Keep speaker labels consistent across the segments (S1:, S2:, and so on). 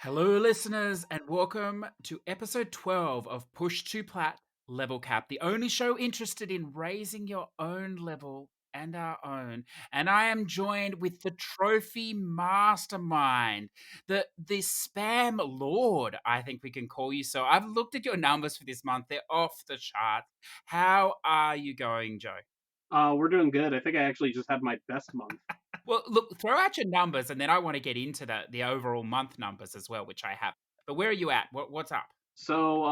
S1: Hello, listeners, and welcome to episode 12 of Push2 A Plat Level Cap, the only show interested in raising your own level and our own. And I am joined with the trophy mastermind, the spam lord, I think we can call you. So I've looked at your numbers for this month. They're off the charts. How are you going, Joe?
S2: We're doing good. I think I actually just had my best month.
S1: Well, look, throw out your numbers, and then I want to get into the overall month numbers as well, which I have. But where are you at? What's up?
S2: So,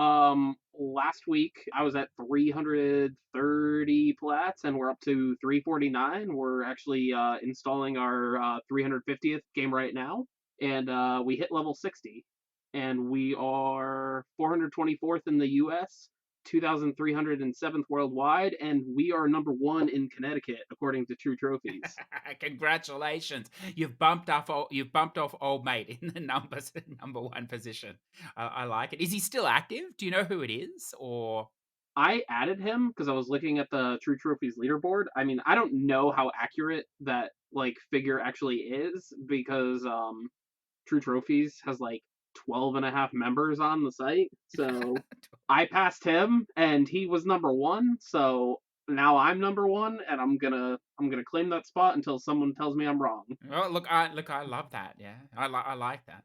S2: last week I was at 330 plats, and we're up to 349. We're actually installing our 350th game right now, and we hit level 60, and we are 424th in the U.S., 2,307th worldwide, and we are number one in Connecticut according to True Trophies.
S1: Congratulations! You've bumped off. You've bumped off old mate in the numbers number one position. I like it. Is he still active? Do you know who it is? Or
S2: I added him because I was looking at the True Trophies leaderboard. I mean, I don't know how accurate that figure actually is because True Trophies has 12 and a half members on the site. So I passed him and he was number one. So now I'm number one and I'm gonna claim that spot until someone tells me I'm wrong.
S1: well, I love that. Yeah, I like that.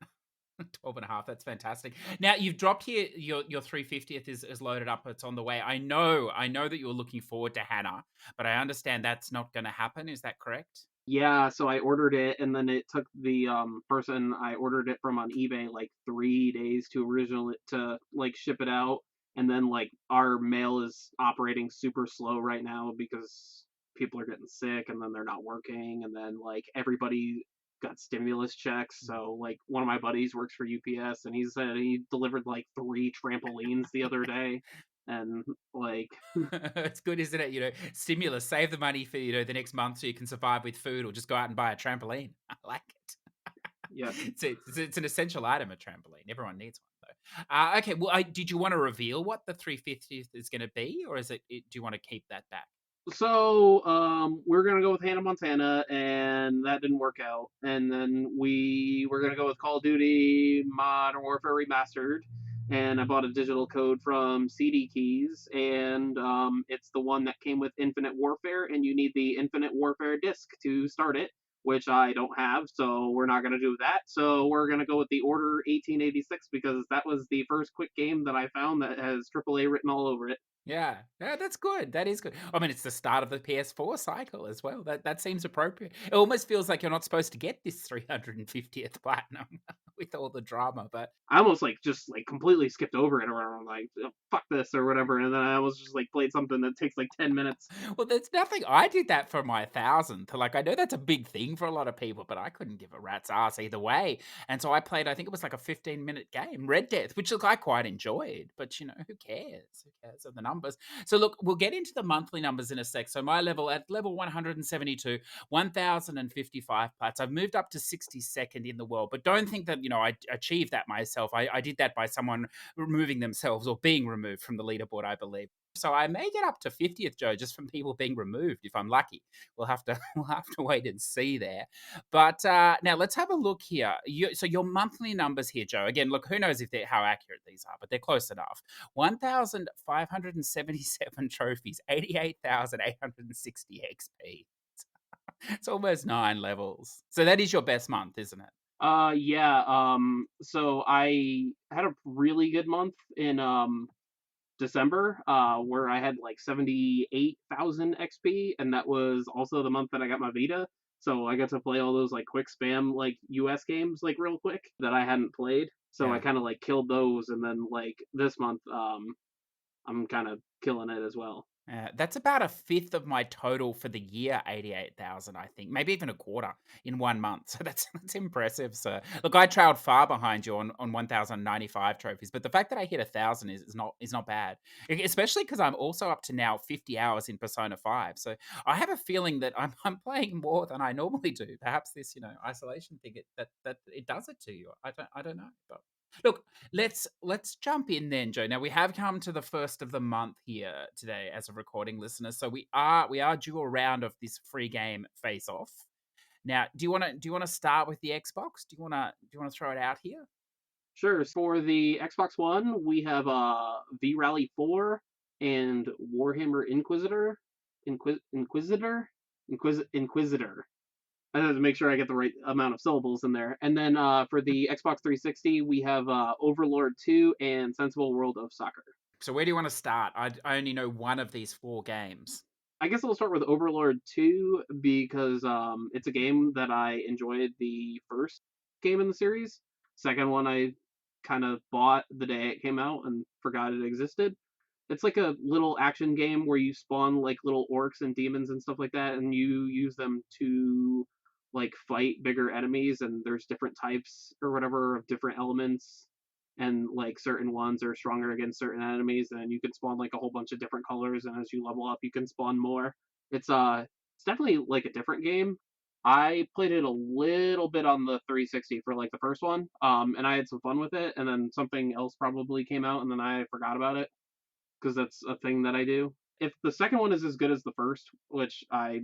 S1: 12 and a half. That's fantastic. Now you've dropped here. Your 350th is loaded up. It's on the way. I know that you're looking forward to Hannah, but I understand that's not going to happen. Is that correct?
S2: Yeah, so I ordered it, and then it took the person I ordered it from on eBay 3 days to ship it out, and then our mail is operating super slow right now because people are getting sick, and then they're not working, and then everybody got stimulus checks. So one of my buddies works for UPS, and he said he delivered three trampolines the other day, and
S1: It's good, isn't it? Stimulus, save the money for the next month so you can survive with food, or just go out and buy a trampoline. I like it.
S2: yeah.
S1: It's an essential item, a trampoline. Everyone needs one, though. Okay, well, did you want to reveal what the 350th is going to be, or do you want to keep that back?
S2: So we're gonna go with Hannah Montana, and that didn't work out. And then we were gonna go with Call of Duty Modern Warfare Remastered, and I bought a digital code from CD Keys, and it's the one that came with Infinite Warfare, and you need the Infinite Warfare disc to start it, which I don't have, so we're not gonna do that. So we're gonna go with the Order 1886 because that was the first quick game that I found that has AAA written all over it.
S1: Yeah, yeah, that's good. That is good. I mean, it's the start of the PS4 cycle as well. That seems appropriate. It almost feels like you're not supposed to get this 350th platinum with all the drama, but
S2: I almost just completely skipped over it, or I'm like, "Oh, fuck this or whatever," and then I almost just played something that takes 10 minutes.
S1: well, there's nothing. I did that for my 1,000th. Like, I know that's a big thing for a lot of people, but I couldn't give a rat's ass either way. And so I played, I think it was like a 15-minute game, Red Death, which look I quite enjoyed. But who cares? Who cares of the numbers? So look, we'll get into the monthly numbers in a sec. So my level at level 172, 1,055 plats. I've moved up to 62nd in the world, but don't think that I achieved that myself. I did that by someone removing themselves or being removed from the leaderboard, I believe. So I may get up to 50th, Joe, just from people being removed if I'm lucky. We'll have to we'll have to wait and see there. But now let's have a look here. So your monthly numbers here, Joe. Again, look, who knows if they're how accurate these are, but they're close enough. 1,577 trophies, 88,860 XP. It's almost 9 levels. So that is your best month, isn't it?
S2: Yeah. So I had a really good month in December, where I had 78,000 XP, and that was also the month that I got my Vita. So I got to play all those quick spam US games real quick that I hadn't played. So I
S1: Yeah.
S2: kind of killed those, and then this month I'm kind of killing it as well.
S1: That's about a fifth of my total for the year, 88,000, I think. Maybe even a quarter in 1 month. So that's impressive, sir. Look, I trailed far behind you on 1,095 trophies, but the fact that I hit 1,000 is not bad. Especially because I'm also up to now 50 hours in Persona 5. So I have a feeling that I'm playing more than I normally do. Perhaps this, isolation thing that it does it to you. I don't know. But Look, let's jump in then, Joe. Now we have come to the first of the month here today as a recording listener, so we are due a round of this free game face off. Now, do you want to start with the Xbox? Do you want to throw it out here?
S2: Sure. For the Xbox One, we have V Rally 4 and Warhammer Inquisitor. Inquisitor? Inquisitor. I have to make sure I get the right amount of syllables in there. And then for the Xbox 360, we have Overlord 2 and Sensible World of Soccer.
S1: So where do you want to start? I only know one of these four games.
S2: I guess I'll start with Overlord 2 because it's a game that I enjoyed the first game in the series. Second one I kind of bought the day it came out and forgot it existed. It's like a little action game where you spawn like little orcs and demons and stuff like that, and you use them to like fight bigger enemies. And there's different types or whatever of different elements, and like certain ones are stronger against certain enemies. And you can spawn like a whole bunch of different colors, and as you level up, you can spawn more. It's definitely like a different game. I played it a little bit on the 360 for like the first one, and I had some fun with it. And then something else probably came out, and then I forgot about it because that's a thing that I do. If the second one is as good as the first, which I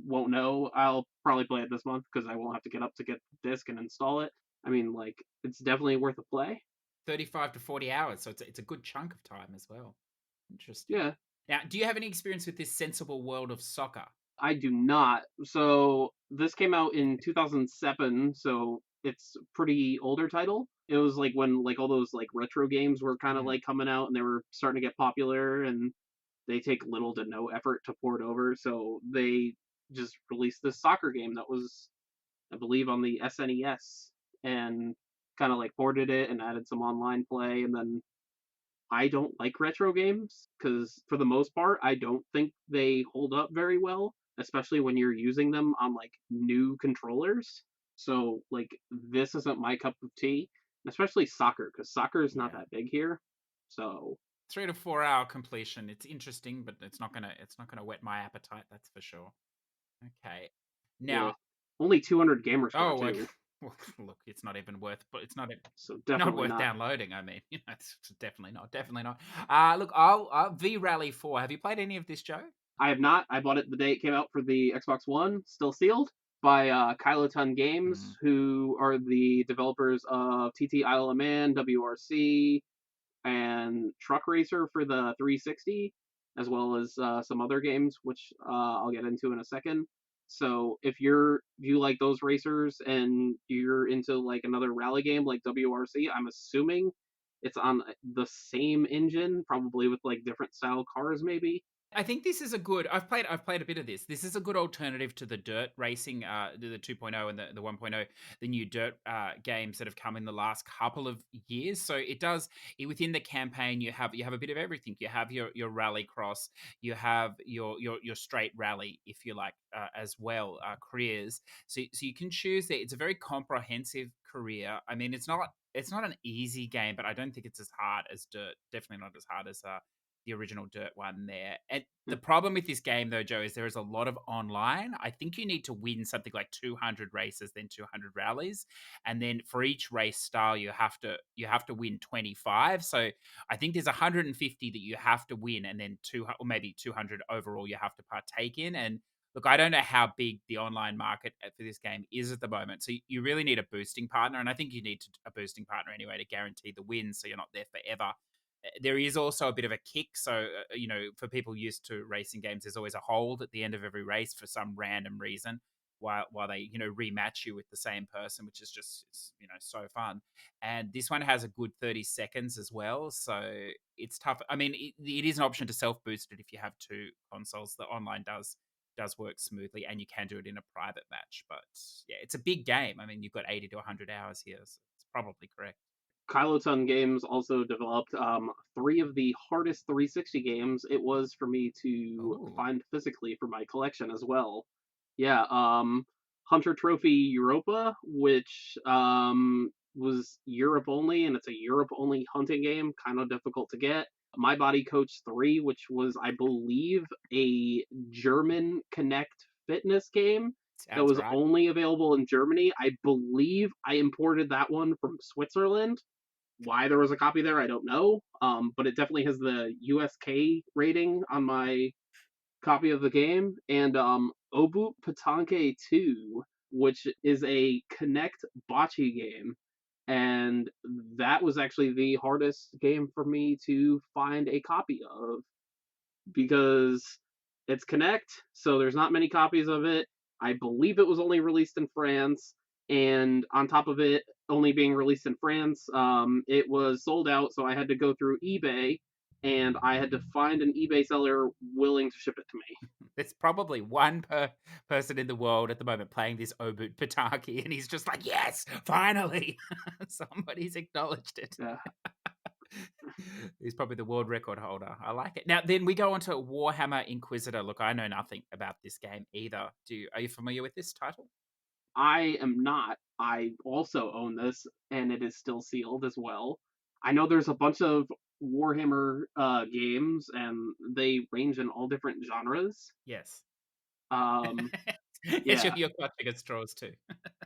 S2: won't know, I'll probably play it this month because I won't have to get up to get the disc and install it. I mean, like, it's definitely worth a play.
S1: 35 to 40 hours, so it's a good chunk of time as well. Interesting.
S2: Yeah,
S1: Now, do you have any experience with this sensible world of soccer?
S2: I do not. So this came out in 2007, so it's a pretty older title. It was like when like all those like retro games were kind of
S1: Mhm.
S2: like coming out and they were starting to get popular, and they take little to no effort to port over. So they just released this soccer game that was, I believe, on the SNES, and kind of like ported it and added some online play. And then I don't like retro games because, for the most part, I don't think they hold up very well, especially when you're using them on like new controllers. So, like, this isn't my cup of tea, especially soccer because soccer is not
S1: Yeah.
S2: that big here. So,
S1: 3 to 4 hour completion. It's interesting, but it's not gonna whet my appetite. That's for sure. Okay.
S2: yeah,
S1: Now,
S2: only 200 gamer score
S1: oh,
S2: too.
S1: well, look, it's not even worth, but it's
S2: So,
S1: not
S2: definitely
S1: worth
S2: not.
S1: downloading. I mean, it's definitely not, definitely not. Look, V Rally 4. Have you played any of this, Joe?
S2: I have not. I bought it the day it came out for the Xbox One, still sealed, by Kiloton Games,
S1: Mm.
S2: who are the developers of TT Isle of Man, WRC, and Truck Racer for the 360, as well as some other games, which I'll get into in a second. So if you like those racers and you're into like another rally game like WRC, I'm assuming it's on the same engine, probably with like different style cars, maybe.
S1: I think this is a good. I've played a bit of this. This is a good alternative to the dirt racing, the 2.0 and the 1.0, the new dirt games that have come in the last couple of years. So within the campaign you have a bit of everything. You have your rally cross, you have your straight rally, if you like, as well, careers. So you can choose that. It's a very comprehensive career. I mean, it's not an easy game, but I don't think it's as hard as dirt. Definitely not as hard as the original Dirt one there. And the problem with this game, though, Joe, is there is a lot of online. I think you need to win something like 200 races, then 200 rallies, and then for each race style, you have to win 25. So I think there's 150 that you have to win, and then or maybe 200 overall you have to partake in. And look, I don't know how big the online market for this game is at the moment. So you really need a boosting partner, and I think you need a boosting partner anyway to guarantee the win, so you're not there forever. There is also a bit of a kick. So, for people used to racing games, there's always a hold at the end of every race for some random reason while they, rematch you with the same person, which is just, so fun. And this one has a good 30 seconds as well. So it's tough. I mean, it is an option to self boost it if you have two consoles. The online does work smoothly, and you can do it in a private match. But yeah, it's a big game. I mean, you've got 80 to 100 hours here. So it's probably correct.
S2: Kylo Games also developed three of the hardest 360 games it was for me to
S1: Oh,
S2: find physically for my collection as well. Yeah, Hunter Trophy Europa, which was Europe only, and it's a Europe only hunting game, kind of difficult to get. My Body Coach 3, which was, I believe, a German Connect fitness game that
S1: sounds
S2: was
S1: right.
S2: only available in Germany. I believe I imported that one from Switzerland, Why there was a copy there, I don't know. But it definitely has the USK rating on my copy of the game, and Obu Patanke 2, which is a Connect bocce game. And that was actually the hardest game for me to find a copy of because it's Connect, so there's not many copies of it. I believe it was only released in France, and on top of it only being released in France, it was sold out, so I had to go through eBay, and I had to find an eBay seller willing to ship it to me.
S1: There's probably one person in the world at the moment playing this Obut Pataki, and he's just like, yes, finally, somebody's acknowledged it.
S2: Yeah.
S1: He's probably the world record holder. I like it. Now, then we go on to Warhammer Inquisitor. Look, I know nothing about this game either. Are you familiar with this title?
S2: I am not. I also own this, and it is still sealed as well. I know there's a bunch of Warhammer games, and they range in all different genres.
S1: Yes.
S2: Um,
S1: Yes,
S2: yeah,
S1: you're clutching at straws too.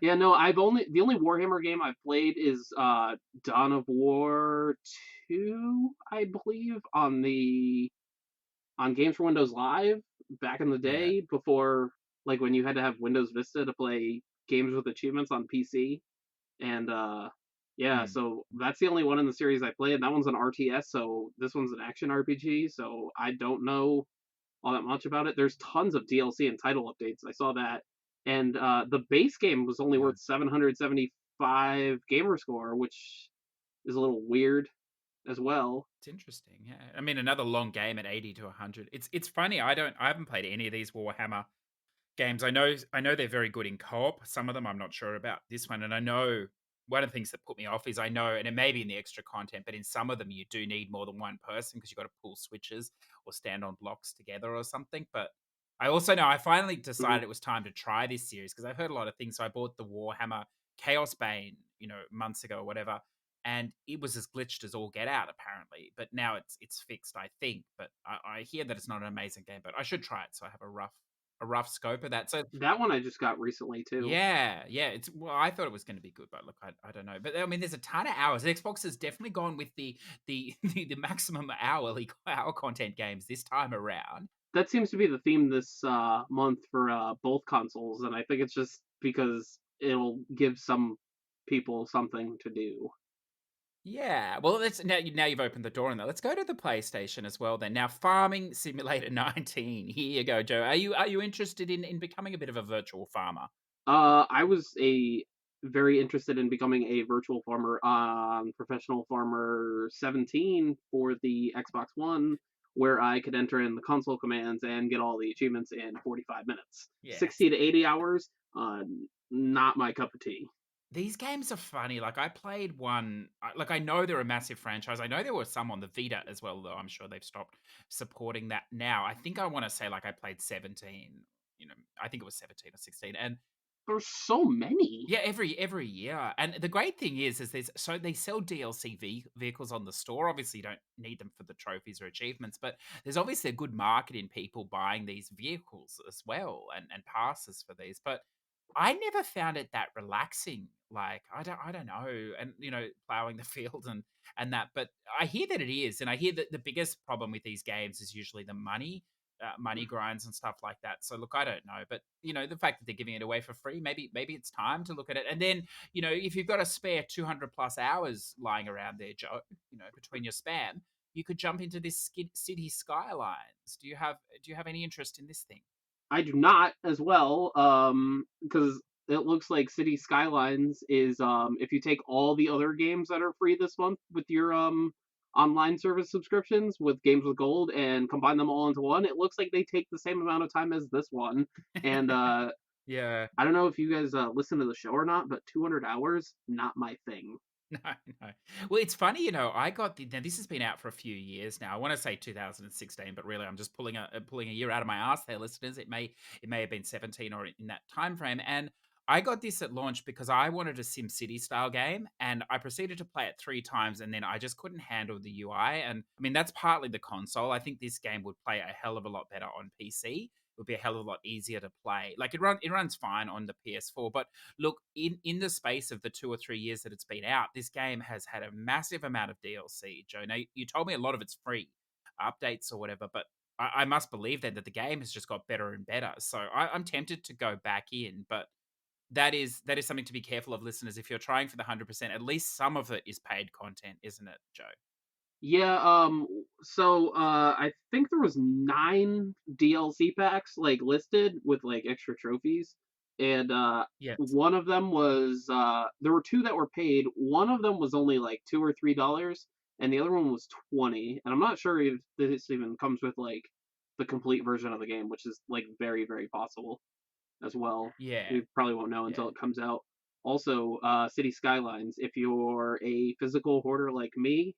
S2: yeah. No, the only Warhammer game I've played is Dawn of War 2, I believe, on Games for Windows Live back in the
S1: Yeah.
S2: day before, like when you had to have Windows Vista to play games with achievements on PC. And yeah,
S1: Hmm.
S2: so that's the only one in the series I played. That one's an RTS, so this one's an action RPG. So I don't know all that much about it. There's tons of DLC and title updates. I saw that, and the base game was only
S1: Yeah.
S2: worth 775 gamer score, which is a little weird as well.
S1: It's interesting. Yeah. I mean, another long game at 80 to 100. It's funny. I haven't played any of these Warhammer games. I know they're very good in co-op. Some of them I'm not sure about this one. And I know one of the things that put me off is I know, and it may be in the extra content, but in some of them you do need more than one person because you've got to pull switches or stand on blocks together or something. But I also know I finally
S2: Mhm.
S1: decided it was time to try this series because I've heard a lot of things. So I bought the Warhammer Chaos Bane, months ago or whatever, and it was as glitched as all get out apparently. But now it's fixed, I think. But I hear that it's not an amazing game, but I should try it so I have a rough scope of that. So
S2: That one I just got recently too.
S1: yeah, yeah. I thought it was going to be good, but look, I don't know. But I mean, there's a ton of hours. Xbox has definitely gone with the maximum hour content games this time around.
S2: That seems to be the theme this month for both consoles, and I think it's just because it'll give some people something to do.
S1: Yeah, well, let's now you've opened the door on that. Let's go to the PlayStation as well. Then now, Farming Simulator 19. Here you go, Joe. Are you interested in becoming a bit of a virtual farmer?
S2: I was a very interested in becoming a virtual farmer on Professional Farmer 17 for the Xbox One, where I could enter in the console commands and get all the achievements in 45 minutes.
S1: Yes.
S2: 60 to 80 hours, not my cup of tea.
S1: These games are funny. Like I played one. Like I know they're a massive franchise. I know there were some on the Vita as well, though. I'm sure they've stopped supporting that now. I think I want to say like I played 17. I think it was 17 or 16, and
S2: There's so many.
S1: yeah, every year. And the great thing is they sell DLC vehicles on the store. Obviously, you don't need them for the trophies or achievements, but there's obviously a good market in people buying these vehicles as well and passes for these. But I never found it that relaxing. Like I don't know, and plowing the field and that. But I hear that it is, and I hear that the biggest problem with these games is usually the money grinds and stuff like that. So look, I don't know, but the fact that they're giving it away for free, maybe it's time to look at it. And then if you've got a spare 200 plus hours lying around there, Joe, between your spam, you could jump into this city skylines. Do you have any interest in this thing?
S2: I do not as well, because it looks like City Skylines is if you take all the other games that are free this month with your online service subscriptions with Games with Gold and combine them all into one, it looks like they take the same amount of time as this one. And
S1: Yeah.
S2: I don't know if you guys listen to the show or not, but 200 hours not my thing.
S1: No, no. Well, it's funny, I got now this has been out for a few years now. I want to say 2016, but really I'm just pulling a year out of my ass there, listeners. It may have been 17 or in that time frame. And I got this at launch because I wanted a SimCity style game, and I proceeded to play it 3 times, and then I just couldn't handle the UI. And I mean, that's partly the console. I think this game would play a hell of a lot better on PC. It would be a hell of a lot easier to play. Like it runs fine on the PS4, but look, in the space of the 2 or 3 years that it's been out, this game has had a massive amount of DLC. Joe, now you told me a lot of it's free updates or whatever, but I must believe then that the game has just got better and better. So I'm tempted to go back in, but that is something to be careful of, listeners. If you're trying for the 100%, at least some of it is paid content, isn't it, Joe?
S2: Yeah, I think there was 9 DLC packs like listed with like extra trophies. And
S1: Yes.
S2: one of them was there were two that were paid. One of them was only like $2 or $3, and the other one was 20. And I'm not sure if this even comes with like the complete version of the game, which is like very, very possible as well.
S1: Yeah.
S2: We probably won't know
S1: Yeah.
S2: until it comes out. Also, City Skylines. If you're a physical hoarder like me,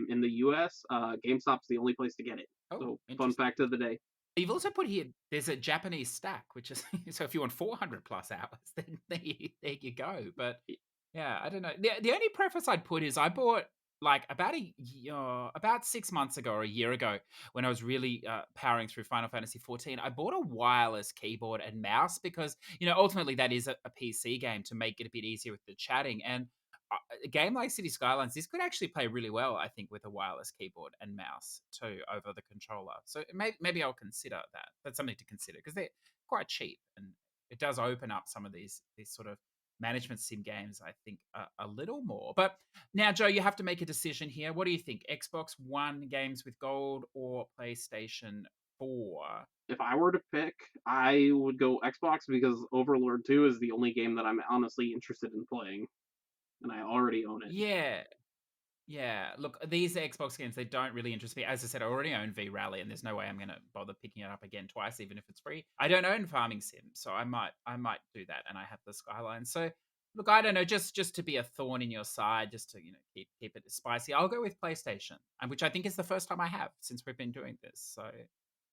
S2: in the U.S., GameStop's the only place to get it.
S1: Oh,
S2: So, fun
S1: interesting.
S2: fact of the day.
S1: You've also put here there's a Japanese stack, which is so if you want 400 plus hours, then there you go. But yeah, I don't know. The only preface I'd put is I bought like about 6 months ago or a year ago when I was really powering through Final Fantasy 14. I bought a wireless keyboard and mouse because ultimately that is a PC game to make it a bit easier with the chatting. And a game like City Skylines, this could actually play really well, I think, with a wireless keyboard and mouse too over the controller. So maybe I'll consider that. That's something to consider because they're quite cheap, and it does open up some of these sort of management sim games, I think, a little more. But now, Joe, you have to make a decision here. What do you think? Xbox One games with gold or PlayStation 4?
S2: If I were to pick, I would go Xbox because Overlord 2 is the only game that I'm honestly interested in playing, and I already own it.
S1: Yeah, yeah, look, these Xbox games, they don't really interest me. As I said, I already own V Rally, and there's no way I'm going to bother picking it up again twice, even if it's free. I don't own Farming Sim, so I might do that, and I have the Skyline. So, look, I don't know, just to be a thorn in your side, just to keep it spicy. I'll go with PlayStation, and which I think is the first time I have since we've been doing this. So,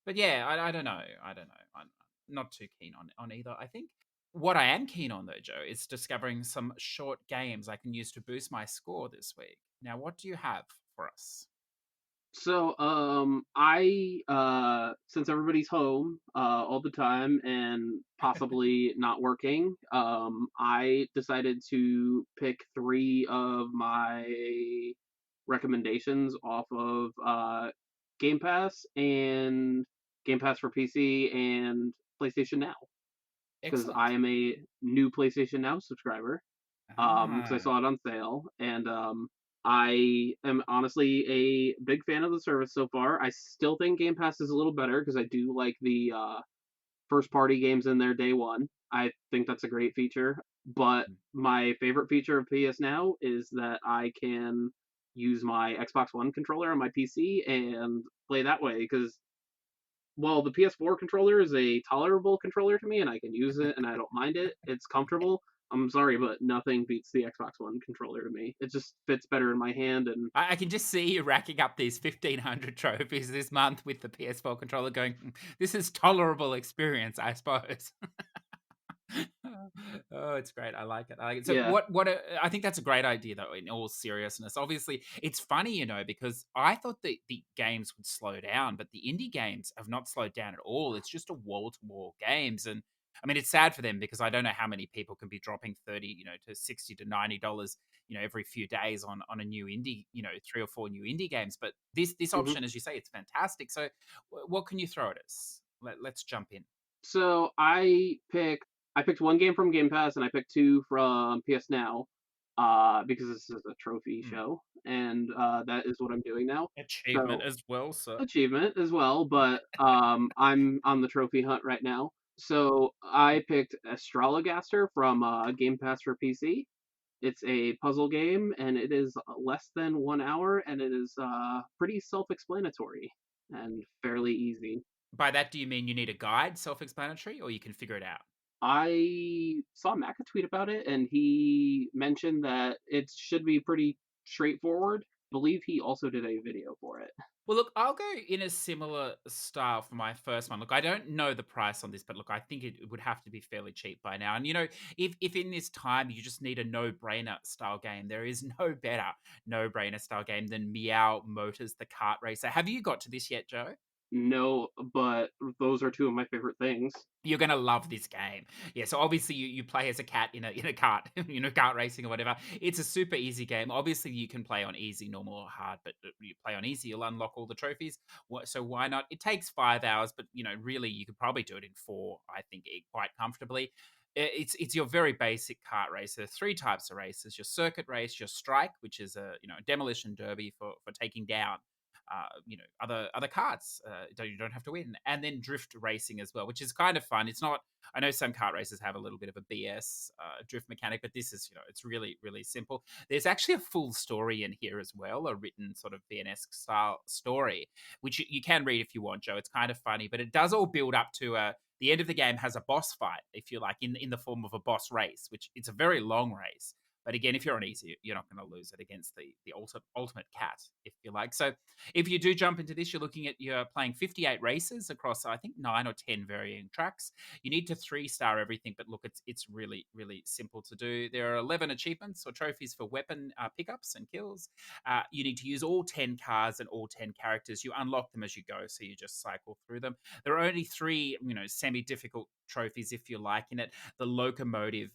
S1: but yeah, I don't know, I'm not too keen on either. I think what I am keen on, though, Joe, is discovering some short games I can use to boost my score this week. Now, what do you have for us?
S2: So, I since everybody's home all the time and possibly not working, I decided to pick 3 of my recommendations off of Game Pass and Game Pass for PC and PlayStation Now because I
S1: Excellent.
S2: am a new PlayStation Now subscriber because I
S1: Ah,
S2: saw it on sale, and I am honestly a big fan of the service so far. I still think Game Pass is a little better because I do like the first party games in there day one. I think that's a great feature. But my favorite feature of PS Now is that I can use my Xbox One controller on my PC and play that way because while the PS4 controller is a tolerable controller to me and I can use it and I don't mind it, it's comfortable. I'm sorry, but nothing beats the Xbox One controller to me. It just fits better in my hand, and
S1: I can just see you racking up these 1,500 trophies this month with the PS4 controller going, this is tolerable experience, I suppose. Oh, it's great. I like it. I like it. So
S2: yeah.
S1: I think that's a great idea though, in all seriousness. Obviously, it's funny, because I thought the games would slow down, but the indie games have not slowed down at all. It's just a wall-to-wall games. And I mean, it's sad for them because I don't know how many people can be dropping 30, to 60 to $90, every few days on a new indie, 3 or 4 new indie games. But this
S2: hmm
S1: option, as you say, it's fantastic. So what can you throw at us? Let's jump in.
S2: So I picked one game from Game Pass and I picked two from PS Now, because this is a trophy
S1: Hmm.
S2: show, and that is what I'm doing now.
S1: Achievement
S2: So
S1: as well, sir.
S2: achievement as well, but I'm on the trophy hunt right now. So I picked Astrologaster from Game Pass for PC. It's a puzzle game, and it is less than 1 hour, and it is pretty self-explanatory and fairly easy.
S1: By that, do you mean you need a guide, self-explanatory, or you can figure it out?
S2: I saw Mac tweet about it, and he mentioned that it should be pretty straightforward. I believe he also did a video for it.
S1: Well, look, I'll go in a similar style for my first one. Look, I don't know the price on this, but look, I think it would have to be fairly cheap by now. And if in this time you just need a no-brainer style game, there is no better no-brainer style game than Meow Motors, the kart racer. Have you got to this yet, Joe?
S2: No, but those are two of my favorite things.
S1: You're gonna love this game. Yeah, so obviously you play as a cat in a cart, kart racing or whatever. It's a super easy game. Obviously, you can play on easy, normal, or hard, but you play on easy, you'll unlock all the trophies. So why not? It takes 5 hours, but really, you could probably do it in four. I think quite comfortably. It's your very basic kart race. There are three types of races: your circuit race, your strike, which is a demolition derby for taking down other carts. You don't have to win, and then drift racing as well, which is kind of fun. It's not. I know some kart races have a little bit of a BS drift mechanic, but this is it's really simple. There's actually a full story in here as well, a written sort of VNS style story, which you can read if you want, Joe. It's kind of funny, but it does all build up to the end of the game has a boss fight, if you like, in the form of a boss race, which it's a very long race. But again, if you're on easy, you're not going to lose it against the ultimate cat, if you like. So if you do jump into this, you're playing 58 races across I think 9 or 10 varying tracks. You need to 3-star everything, but look, it's really simple to do. There are 11 achievements or trophies for weapon pickups and kills. You need to use all 10 cars and all 10 characters. You unlock them as you go, so you just cycle through them. There are only three semi-difficult trophies, if you like, in it. The locomotive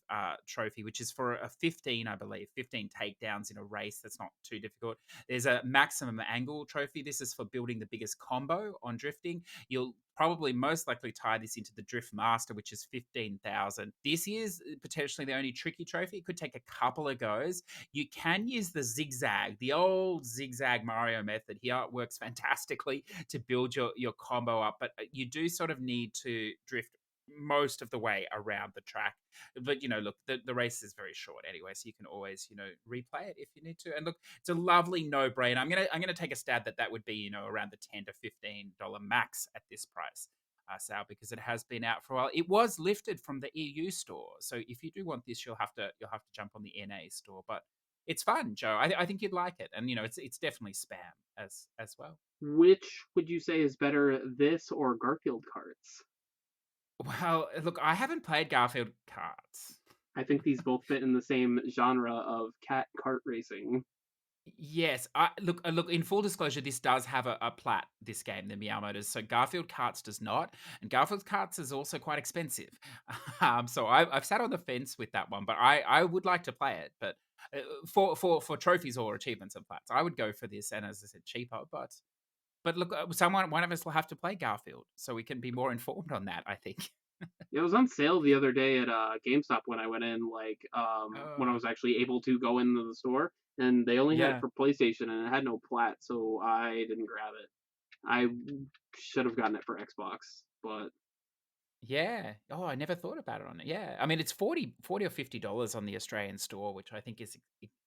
S1: trophy, which is for a 15, I believe, 15 takedowns in a race. That's not too difficult. There's a maximum angle trophy. This is for building the biggest combo on drifting. You'll probably most likely tie this into the Drift Master, which is 15,000. This is potentially the only tricky trophy. It could take a couple of goes. You can use the zigzag, the old zigzag Mario method here. It works fantastically to build your combo up, but you do sort of need to drift most of the way around the track. But look, the race is very short anyway, so you can always replay it if you need to. And look, it's a lovely no-brainer. I'm gonna take a stab that would be around the $10 to $15 max at this price. Sal, because it has been out for a while. It was lifted from the EU store, so if you do want this, you'll have to jump on the NA store. But it's fun, Joe. I think you'd like it, and it's definitely spam as well.
S2: Which would you say is better, this or Garfield carts?
S1: Well, look, I haven't played Garfield Carts.
S2: I think these both fit in the same genre of cat kart racing.
S1: Yes, I look. In full disclosure, this does have a plat. This game, the Meow Motors. So Garfield Carts does not, and Garfield Carts is also quite expensive. So I've sat on the fence with that one, but I would like to play it. But for trophies or achievements and plats, I would go for this. And as I said, cheaper. But look, one of us will have to play Garfield, so we can be more informed on that. I think.
S2: It was on sale the other day at GameStop when I went in, like when I
S1: Oh
S2: was actually able to go into the store, and they only had it
S1: yeah,
S2: for PlayStation and it had no plat, so I didn't grab it. I should have gotten it for Xbox, but
S1: yeah. Oh, I never thought about it on it. Yeah, I mean it's 40 or $50 on the Australian store, which I think is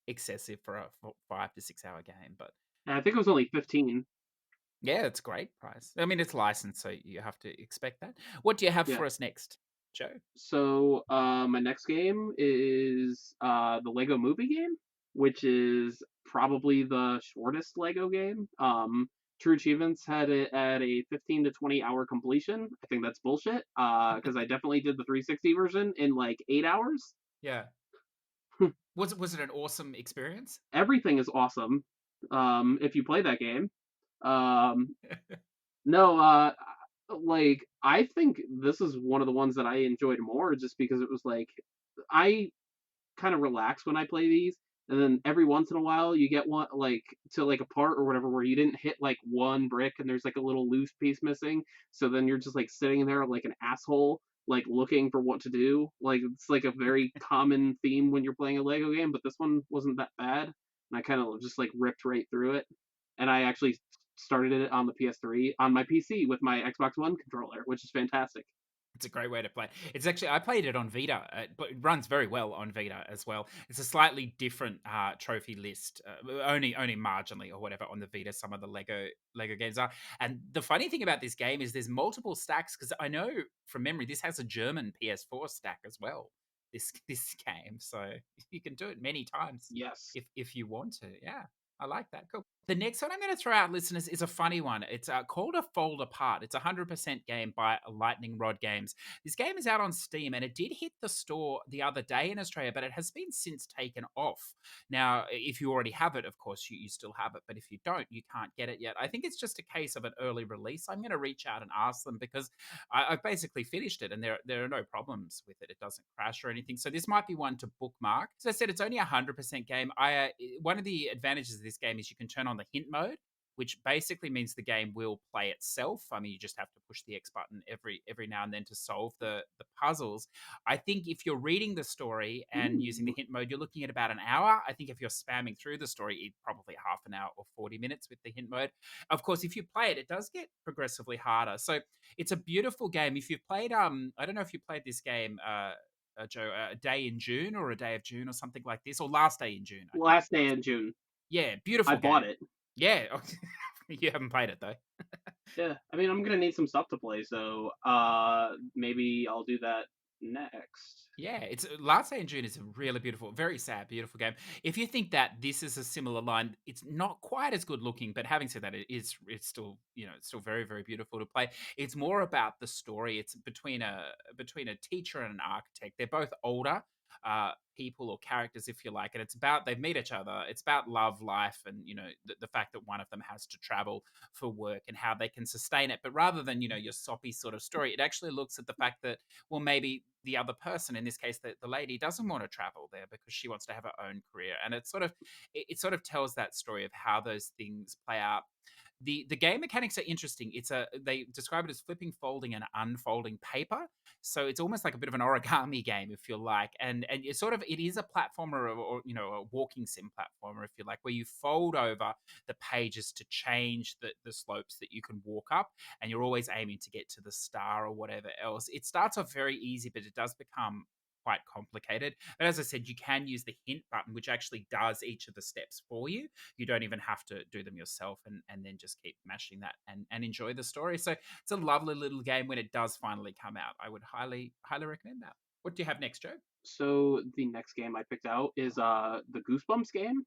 S1: excessive for a 5 to 6 hour game. But
S2: I think it was only 15.
S1: yeah, it's a great price. I mean, it's licensed, so you have to expect that. What do you have
S2: Yeah.
S1: for us next, Joe?
S2: So my next game is the Lego Movie game, which is probably the shortest Lego game. True Achievements had it at a 15 to 20 hour completion. I think that's bullshit. Because I definitely did the 360 version in like 8 hours.
S1: Yeah. Was it an awesome experience?
S2: Everything is awesome. If you play that game. Um, no, like I think this is one of the ones that I enjoyed more, just because it was like I kind of relax when I play these. And then every once in a while, you get one like to like a part or whatever where you didn't hit like one brick and there's like a little loose piece missing. So then you're just like sitting there like an asshole, like looking for what to do. Like it's like a very common theme when you're playing a Lego game, but this one wasn't that bad. And I kind of just like ripped right through it. And I actually started it on the PS3 on my PC with my Xbox One controller, which is fantastic.
S1: It's a great way to play. It's actually I played it on Vita, but it runs very well on Vita as well. It's a slightly different trophy list, only marginally or whatever on the Vita. Some of the Lego games are, and the funny thing about this game is there's multiple stacks because I know from memory this has a German PS4 stack as well. This game, so you can do it many times
S2: Yes.
S1: if you want to. Yeah, I like that. Cool. The next one I'm going to throw out, listeners, is a funny one. It's called A Fold Apart. It's a 100% game by Lightning Rod Games. This game is out on Steam and it did hit the store the other day in Australia, but it has been since taken off. Now, if you already have it, of course, you still have it, but if you don't, you can't get it yet. I think it's just a case of an early release. I'm going to reach out and ask them because I've basically finished it and there are no problems with it. It doesn't crash or anything. So this might be one to bookmark. As I said, it's only a 100% game. One of the advantages of this game is you can turn on the hint mode, which basically means the game will play itself. I mean, you just have to push the X button every now and then to solve the puzzles. I think if you're reading the story and using the
S2: Ooh.
S1: hint mode, you're looking at about an hour. I think if you're spamming through the story, it's probably half an hour or 40 minutes with the hint mode. Of course, if you play it, it does get progressively harder. So it's a beautiful game. If you've played, I don't know if you played this game, Joe, a day in June or a day of June or something like this, or last day in June, I think
S2: Last
S1: it
S2: day
S1: was.
S2: in June.
S1: Yeah,
S2: I
S1: beautiful
S2: bought
S1: game.
S2: it.
S1: Yeah, you haven't played it though.
S2: Yeah, I mean, I'm gonna need some stuff to play, so maybe I'll do that next.
S1: Yeah, it's Last Day in June is a really beautiful, very sad, beautiful game. If you think that this is a similar line, it's not quite as good looking, but having said that, it's still, it's still very, very beautiful to play. It's more about the story. It's between a teacher and an architect. They're both older people or characters, if you like, and it's about they meet each other. It's about love, life, and the fact that one of them has to travel for work and how they can sustain it. But rather than your soppy sort of story, it actually looks at the fact that, well, maybe the other person, in this case the lady, doesn't want to travel there because she wants to have her own career, and it sort of tells that story of how those things play out. The game mechanics are interesting. They describe it as flipping, folding, and unfolding paper. So it's almost like a bit of an origami game, if you like, and it is a platformer, or a walking sim platformer, if you like, where you fold over the pages to change the slopes that you can walk up, and you're always aiming to get to the star or whatever else. It starts off very easy, but it does become quite complicated. But as I said, you can use the hint button, which actually does each of the steps for you. You don't even have to do them yourself, and then just keep mashing that and enjoy the story. So it's a lovely little game when it does finally come out. I would highly, highly recommend that. What do you have next, Joe?
S2: So the next game I picked out is the Goosebumps game,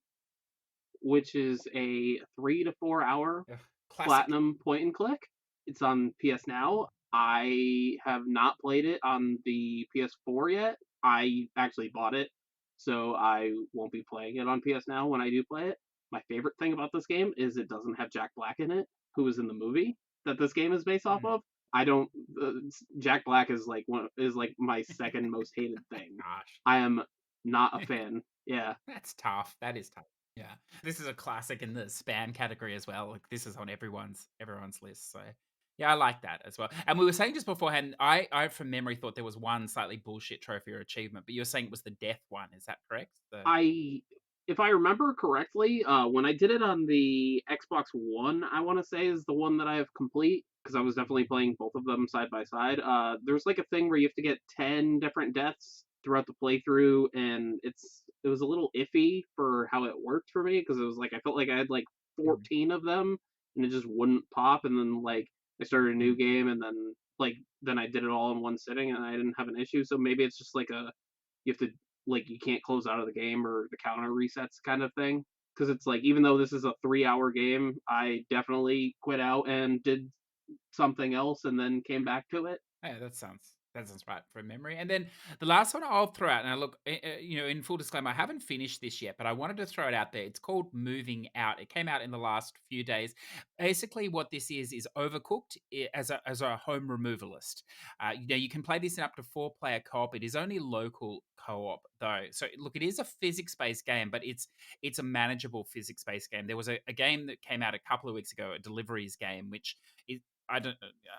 S2: which is a 3 to 4 hour
S1: Ugh, classic.
S2: platinum point and click. It's on PS Now. I have not played it on the PS4 yet. I actually bought it, so I won't be playing it on PS Now when I do play it. My favorite thing about this game is it doesn't have Jack Black in it, who was in the movie that this game is based off
S1: Mm,
S2: of. I don't. Jack Black is like my second most hated thing.
S1: gosh.
S2: I am not a fan. Yeah.
S1: That's tough. That is tough. Yeah. This is a classic in the spam category as well. Like, this is on everyone's list. So yeah, I like that as well. And we were saying just beforehand, I from memory thought there was one slightly bullshit trophy or achievement, but you were saying it was the death one. Is that correct?
S2: I if I remember correctly, when I did it on the Xbox One, I want to say is the one that I have complete because I was definitely playing both of them side by side. There's like a thing where you have to get 10 different deaths throughout the playthrough, and it was a little iffy for how it worked for me because it was like I felt like I had like
S1: Mm,
S2: 14 of them, and it just wouldn't pop, and then like I started a new
S1: mm.
S2: game, and then I did it all in one sitting, and I didn't have an issue. So maybe it's just like a you have to like you can't close out of the game or the counter resets kind of thing because it's like even though this is a 3 hour game I definitely quit out and did something else and then came back to it.
S1: Yeah, that sounds right from memory. And then the last one I'll throw out, and I look, in full disclaimer, I haven't finished this yet, but I wanted to throw it out there. It's called Moving Out. It came out in the last few days. Basically, what this is Overcooked as a home removalist. You can play this in up to 4 player co-op. It is only local co-op though. So look, it is a physics based game, but it's a manageable physics based game. There was a game that came out a couple of weeks ago, a deliveries game, which is I don't.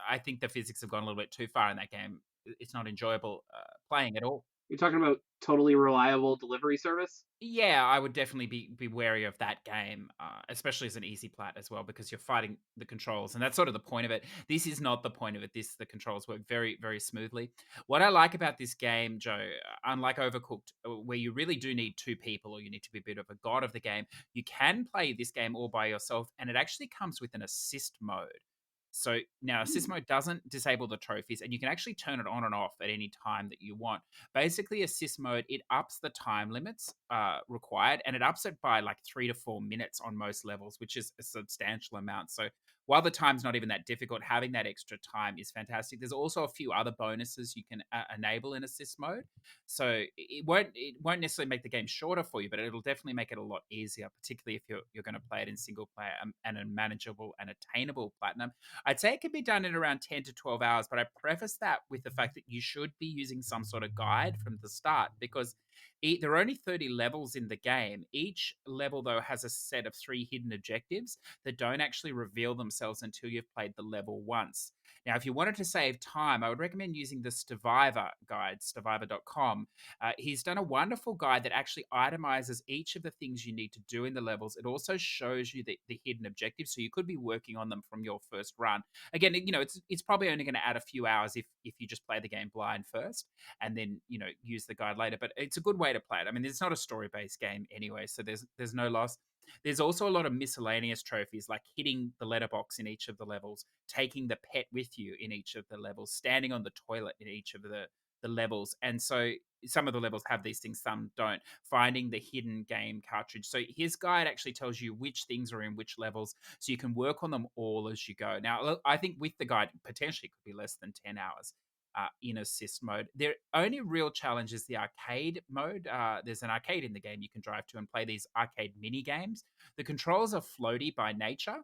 S1: I think the physics have gone a little bit too far in that game. It's not enjoyable playing at all.
S2: You're talking about totally reliable delivery service.
S1: Yeah, I would definitely be wary of that game, especially as an easy plat as well, because you're fighting the controls, and that's sort of the point of it. This is not the point of it. The controls work very, very smoothly. What I like about this game, Joe, unlike Overcooked, where you really do need 2 people, or you need to be a bit of a god of the game, you can play this game all by yourself, and it actually comes with an assist mode. So now assist
S2: Ooh.
S1: mode doesn't disable the trophies, and you can actually turn it on and off at any time that you want. Basically, assist mode, it ups the time limits required, and it ups it by like 3 to 4 minutes on most levels, which is a substantial amount. So while the time's not even that difficult, having that extra time is fantastic. There's also a few other bonuses you can enable in assist mode. So it won't necessarily make the game shorter for you, but it'll definitely make it a lot easier, particularly if you're going to play it in single player and a manageable and attainable platinum. I'd say it can be done in around 10 to 12 hours, but I preface that with the fact that you should be using some sort of guide from the start because there are only 30 levels in the game. Each level, though, has a set of 3 hidden objectives that don't actually reveal themselves until you've played the level once. Now, if you wanted to save time, I would recommend using the Stevivor guide, stevivor.com. He's done a wonderful guide that actually itemizes each of the things you need to do in the levels. It also shows you the hidden objectives, so you could be working on them from your first run. Again, it's probably only going to add a few hours if you just play the game blind first and then use the guide later. But it's a good way to play it. I mean, it's not a story based game anyway, so there's no loss. There's also a lot of miscellaneous trophies like hitting the letterbox in each of the levels, taking the pet with you in each of the levels, standing on the toilet in each of the levels. And so some of the levels have these things, some don't. Finding the hidden game cartridge. So his guide actually tells you which things are in which levels, so you can work on them all as you go. Now, I think with the guide, potentially it could be less than 10 hours. In assist mode. Their only real challenge is the arcade mode. There's an arcade in the game you can drive to and play these arcade mini games. The controls are floaty by nature,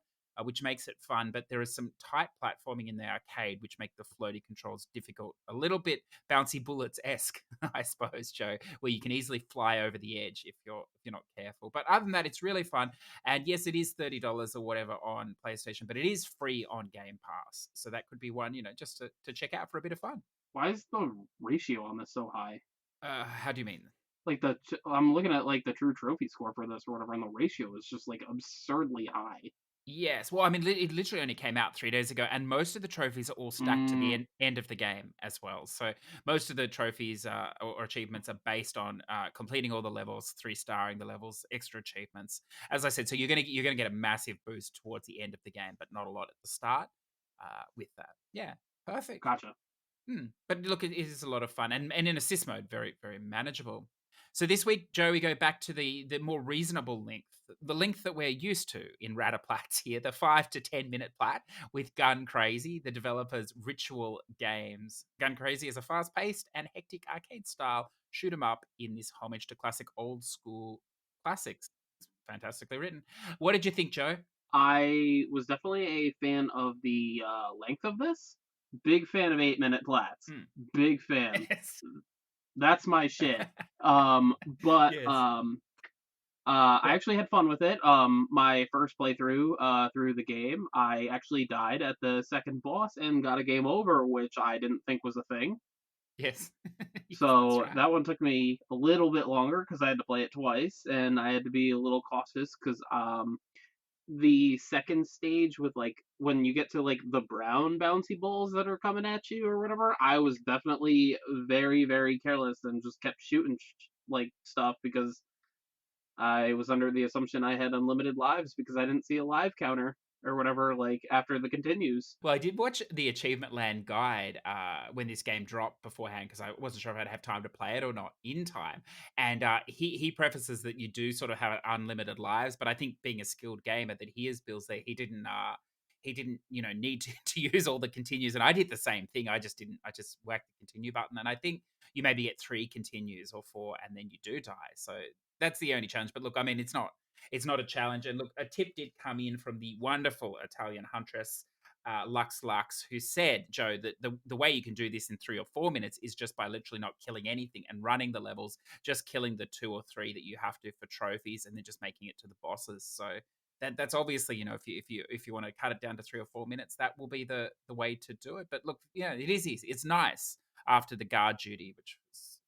S1: which makes it fun, but there is some tight platforming in the arcade which make the floaty controls difficult. A little bit bouncy bullets esque, I suppose, Joe, where you can easily fly over the edge if you're not careful. But other than that, it's really fun. And yes, it is $30 or whatever on PlayStation, but it is free on Game Pass. So that could be one, just to check out for a bit of fun.
S2: Why is the ratio on this so high?
S1: How do you mean?
S2: Like I'm looking at like the true trophy score for this or whatever, and the ratio is just like absurdly high.
S1: Yes. Well, I mean, it literally only came out 3 days ago, and most of the trophies are all stacked to the
S2: Mm,
S1: end of the game as well. So most of the trophies or achievements are based on completing all the levels, 3 starring the levels, extra achievements. As I said, so you're gonna get a massive boost towards the end of the game, but not a lot at the start. With that, yeah, perfect.
S2: gotcha.
S1: But look, it is a lot of fun, and in assist mode, very very manageable. So this week, Joe, we go back to the more reasonable length, the length that we're used to in Rata Plats here, the 5 to 10 minute plat with Gun Crazy, the developers' Ritual Games. Gun Crazy is a fast paced and hectic arcade style shoot 'em up in this homage to classic old school classics. It's fantastically written. What did you think, Joe?
S2: I was definitely a fan of the length of this. Big fan of 8-minute plats.
S1: Hmm.
S2: Big fan.
S1: Yes.
S2: That's my shit. But
S1: Yes.
S2: I
S1: Yep.
S2: actually had fun with it. My first playthrough through the game, I actually died at the second boss and got a game over, which I didn't think was a thing.
S1: Yes. Yes, that's
S2: So
S1: right.
S2: that one took me a little bit longer because I had to play it twice, and I had to be a little cautious because the second stage with like when you get to like the brown bouncy balls that are coming at you or whatever, I was definitely very very careless and just kept shooting like stuff because I was under the assumption I had unlimited lives because I didn't see a live counter or whatever like after the continues.
S1: Well, I did watch the Achievement Land guide when this game dropped beforehand because I wasn't sure if I'd have time to play it or not in time. And he prefaces that you do sort of have unlimited lives, but I think being a skilled gamer that he is Bill's there, he didn't need to use all the continues, and I did the same thing. I just didn't. I just whacked the continue button, and I think you maybe get 3 continues or 4, and then you do die. So that's the only challenge. But look, I mean, it's not a challenge. And look, a tip did come in from the wonderful Italian huntress, Lux, who said, Joe, that the way you can do this in 3 or 4 minutes is just by literally not killing anything and running the levels, just killing the 2 or 3 that you have to for trophies, and then just making it to the bosses. So that's obviously, if you want to cut it down to 3 or 4 minutes, that will be the way to do it. But look, yeah, it is easy. It's nice after the guard duty, which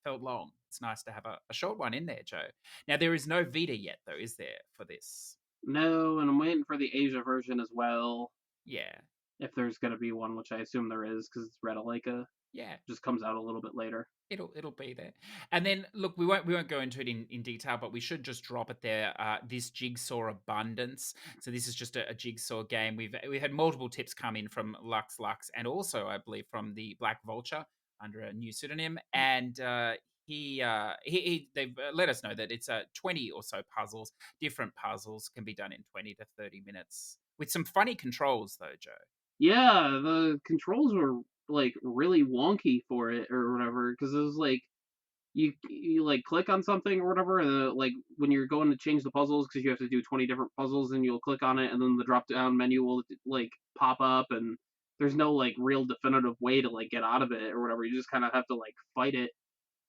S1: felt long. It's nice to have a short one in there, Joe. Now, there is no Vita yet, though, is there, for this?
S2: No, and I'm waiting for the Asia version as well.
S1: Yeah.
S2: if there's going to be one, which I assume there is because it's Redalaika.
S1: Yeah.
S2: Just comes out a little bit later.
S1: It'll be there. And then look, we won't go into it in detail, but we should just drop it there. This Jigsaw Abundance. So this is just a jigsaw game. We've had multiple tips come in from Lux, and also I believe from the Black Vulture under a new pseudonym. And they've let us know that it's 20 or so puzzles. Different puzzles can be done in 20 to 30 minutes with some funny controls though, Joe.
S2: Yeah, the controls were like really wonky for it or whatever because it was like you like click on something or whatever, and like when you're going to change the puzzles because you have to do 20 different puzzles, and you'll click on it, and then the drop down menu will like pop up, and there's no like real definitive way to like get out of it or whatever. You just kind of have to like fight it,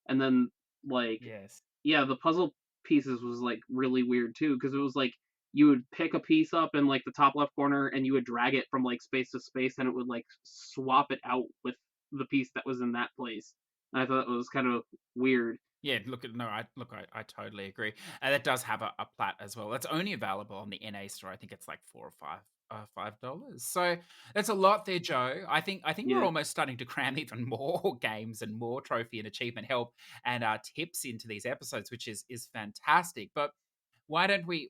S2: and then like
S1: Yes.
S2: yeah, the puzzle pieces was like really weird too because it was like you would pick a piece up in like the top left corner and you would drag it from like space to space and it would like swap it out with the piece that was in that place. And I thought it was kind of weird.
S1: Yeah, I totally agree. And that does have a plat as well. That's only available on the NA store. I think it's like $4 or $5. So that's a lot there, Joe. I think we're
S2: Yeah,
S1: almost starting to cram even more games and more trophy and achievement help and tips into these episodes, which is fantastic. But why don't we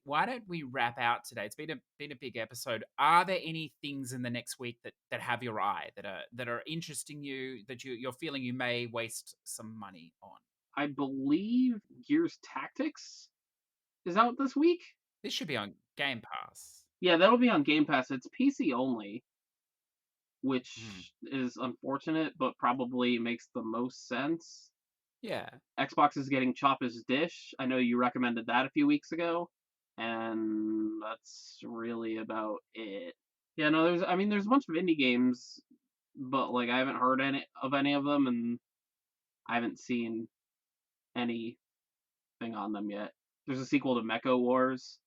S1: wrap out today? It's been a big episode. Are there any things in the next week that have your eye that are interesting you that you're feeling you may waste some money on?
S2: I believe Gears Tactics is out this week.
S1: This should be on Game Pass.
S2: Yeah, that'll be on Game Pass. It's PC only,
S1: Mm.
S2: which is unfortunate, but probably makes the most sense.
S1: Yeah.
S2: Xbox is getting Chop as Dish. I know you recommended that a few weeks ago, and that's really about it. Yeah, no, there's a bunch of indie games, but like I haven't heard any of them, and I haven't seen anything on them yet. There's a sequel to Mecha Wars,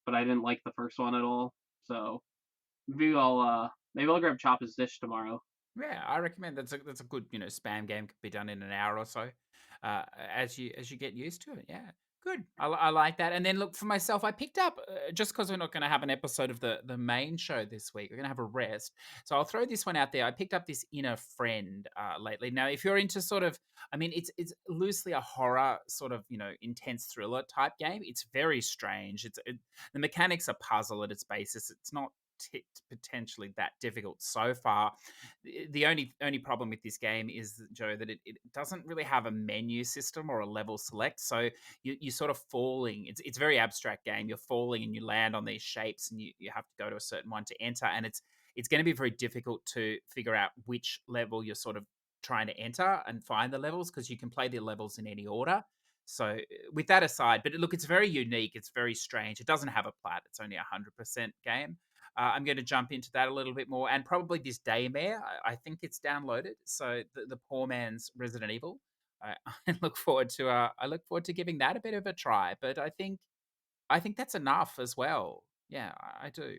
S2: but I didn't like the first one at all. So maybe I'll grab Chop as Dish tomorrow.
S1: Yeah, I recommend that's a good, spam game could be done in an hour or so, as you get used to it. Yeah, good. I like that. And then look for myself, I picked up just because we're not going to have an episode of the main show this week. We're going to have a rest, so I'll throw this one out there. I picked up this Inner Friend lately. Now, if you're into sort of, I mean, it's loosely a horror sort of intense thriller type game. It's very strange. The mechanics are puzzle at its basis. It's not potentially that difficult so far. The only problem with this game is, Joe, that it doesn't really have a menu system or a level select. So you're sort of falling. It's a very abstract game. You're falling and you land on these shapes, and you have to go to a certain one to enter. And it's going to be very difficult to figure out which level you're sort of trying to enter and find the levels, because you can play the levels in any order. So with that aside, but look, it's very unique. It's very strange. It doesn't have a plat. It's only 100% game. I'm going to jump into that a little bit more, and probably this Daymare. I think it's downloaded. So the poor man's Resident Evil. I, I look forward to giving that a bit of a try. But I think that's enough as well. Yeah, I do.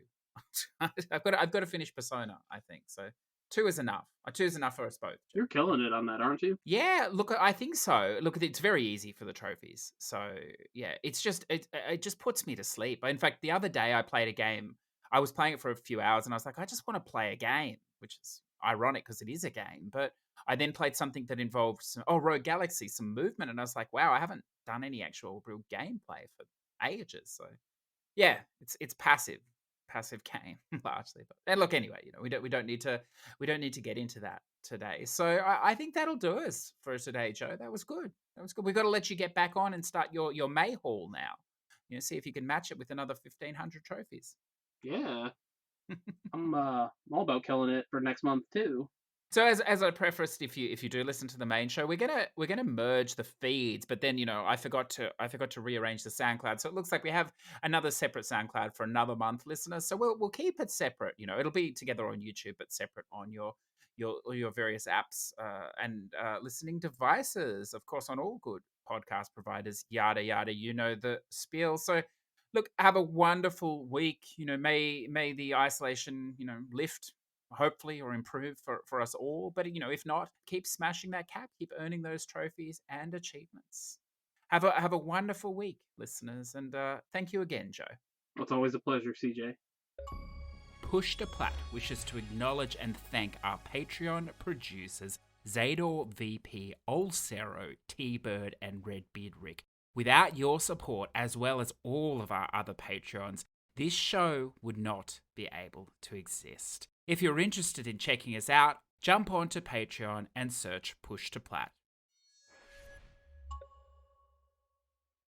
S1: I've got to finish Persona. I think so. Two is enough. Two is enough for us both, Joe.
S2: You're killing it on that, aren't you?
S1: Yeah, look, I think so. Look, it's very easy for the trophies. So yeah, it just puts me to sleep. In fact, the other day I played a game. I was playing it for a few hours, and I was like, I just want to play a game, which is ironic because it is a game. But I then played something that involved Rogue Galaxy, some movement, and I was like, wow, I haven't done any actual real gameplay for ages. So yeah, it's passive game largely. But and look, anyway, we don't need to get into that today. So I think that'll do us for today, Joe. That was good. That was good. We've got to let you get back on and start your May haul now. See if you can match it with another 1,500 trophies.
S2: Yeah, I'm all about killing it for next month too.
S1: So as I prefaced, if you do listen to the main show, we're gonna merge the feeds, but then I forgot to rearrange the SoundCloud, so it looks like we have another separate SoundCloud for another month, listeners. So we'll keep it separate. It'll be together on YouTube, but separate on your various apps and listening devices, of course, on all good podcast providers. Yada yada, the spiel. So look, have a wonderful week. May the isolation lift hopefully, or improve for us all. But if not, keep smashing that cap, keep earning those trophies and achievements. Have a wonderful week, listeners, and thank you again, Joe.
S2: It's always a pleasure, CJ.
S1: Push2 A Plat wishes to acknowledge and thank our Patreon producers, Zador, VP, Olsero, T-Bird, and Redbeard Rick. Without your support, as well as all of our other Patreons, this show would not be able to exist. If you're interested in checking us out, jump onto Patreon and search Push2 A Plat.